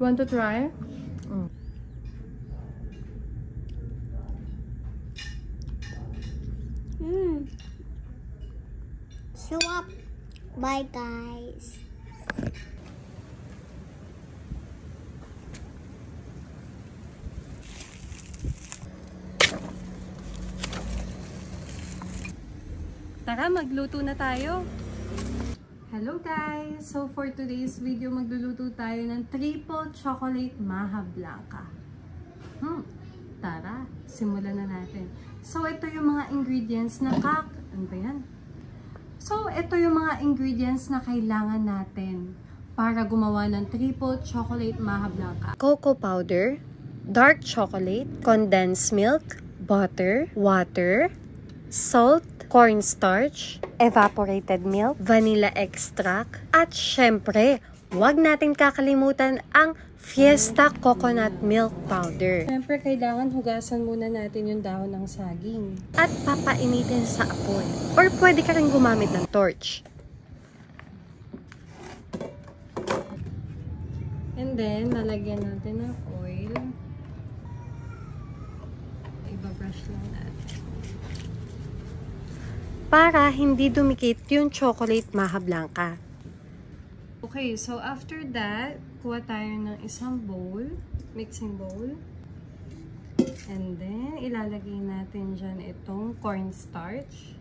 Want to try? Swap. Bye, guys. Tara, magluto na tayo. Hello guys! So for today's video, magluluto tayo ng triple chocolate maha blanca. Tara, simulan na natin. So ito yung mga ingredients na ano ba yan? So ito yung mga ingredients na kailangan natin para gumawa ng triple chocolate maha blanca. Cocoa powder, dark chocolate, condensed milk, butter, water, salt, cornstarch, evaporated milk, vanilla extract, at syempre, huwag natin kakalimutan ang Fiesta coconut milk powder. Syempre, kailangan hugasan muna natin yung dahon ng saging. At papainitin sa apoy. Or pwede ka rin gumamit ng torch. And then, lalagyan natin ng oil. Ibabrush lang natin. Para hindi dumikit yung chocolate maha blanca. Okay, so after that, kuha tayo ng isang bowl, mixing bowl. And then, ilalagay natin dyan itong cornstarch.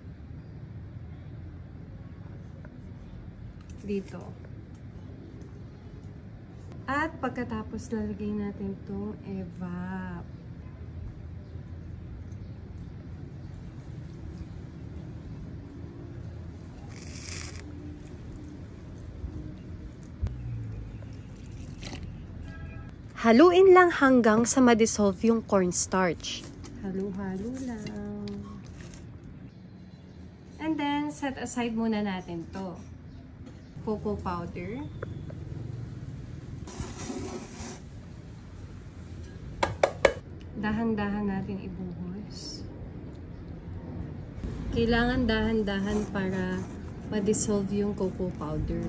Dito. At pagkatapos, lalagay natin itong evap. Haluin lang hanggang sa ma-dissolve yung cornstarch. Halo-halo lang. And then, set aside muna natin to. Cocoa powder. Dahan-dahan natin ibuhos. Kailangan dahan-dahan para ma-dissolve yung cocoa powder.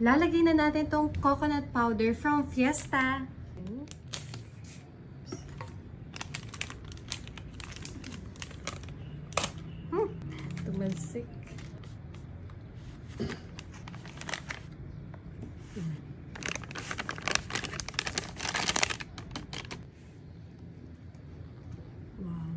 Lalagay na natin tong coconut powder from Fiesta. Tumalsik. Wow.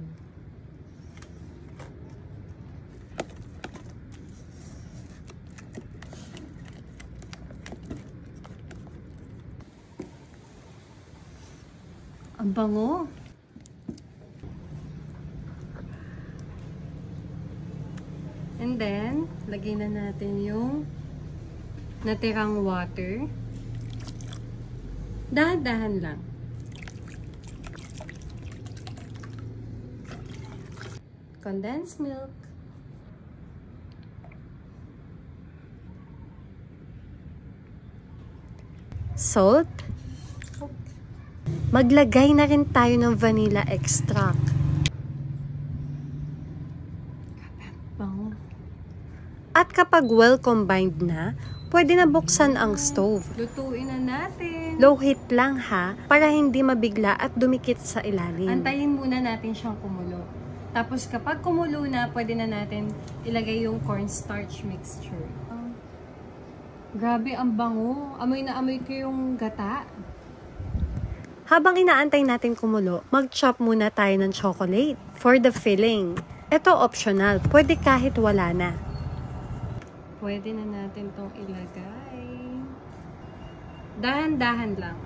Ang bango. And then, lagyan na natin yung natirang water. Dahan-dahan lang. Condensed milk. Salt. Maglagay na rin tayo ng vanilla extract. Bango. At kapag well combined na, pwede na buksan ang stove. Lutuin na natin. Low heat lang ha, para hindi mabigla at dumikit sa ilalim. Antayin muna natin siyang kumulo. Tapos kapag kumulo na, pwede na natin ilagay yung cornstarch mixture. Grabe, ang bango. Amoy na amoy ko yung gata. Habang inaantay natin kumulo, mag-chop muna tayo ng chocolate for the filling. Ito optional, pwede kahit wala na. Pwede na natin tong ilagay. Dahan-dahan lang.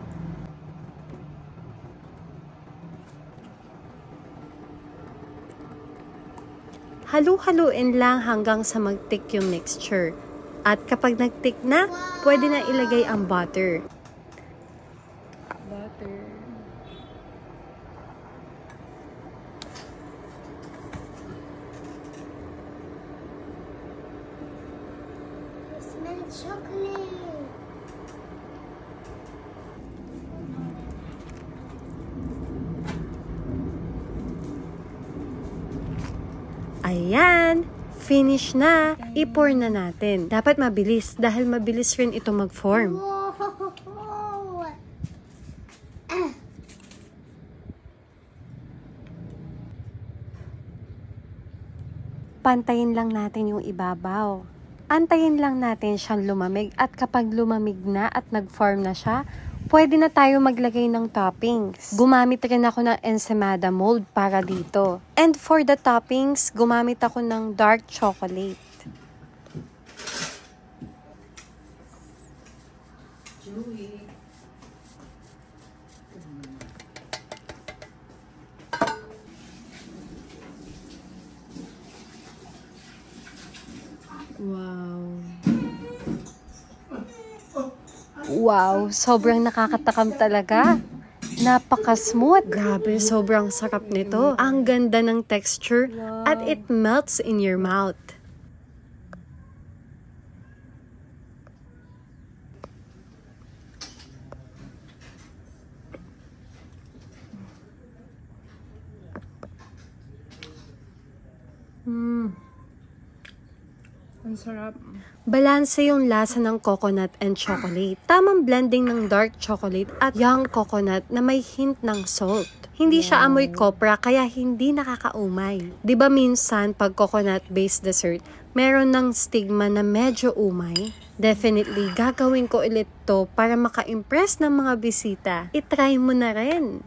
Halu-haluin lang hanggang sa mag-thick yung mixture. At kapag nag-thick na, pwede na ilagay ang butter. Butter. smell chocolate. Ayan! Finish na! I-pour na natin. Dapat mabilis dahil mabilis rin ito mag-form. Whoa. Pantayin lang natin yung ibabaw. Antayin lang natin siyang lumamig at kapag lumamig na at nag-form na siya, pwede na tayo maglagay ng toppings. Gumamit rin ako ng ensaymada mold para dito. And for the toppings, gumamit ako ng dark chocolate. Wow, sobrang nakakatakam talaga. Napaka-smooth. Grabe, sobrang sarap nito. Ang ganda ng texture at it melts in your mouth. Ang sarap. Balanse yung lasa ng coconut and chocolate. Tamang blending ng dark chocolate at young coconut na may hint ng salt. Hindi siya amoy kopra kaya hindi nakakaumay. 'Di ba minsan pag coconut-based dessert, meron ng stigma na medyo umay? Definitely, gagawin ko ulit to para maka-impress ng mga bisita. I-try mo na rin!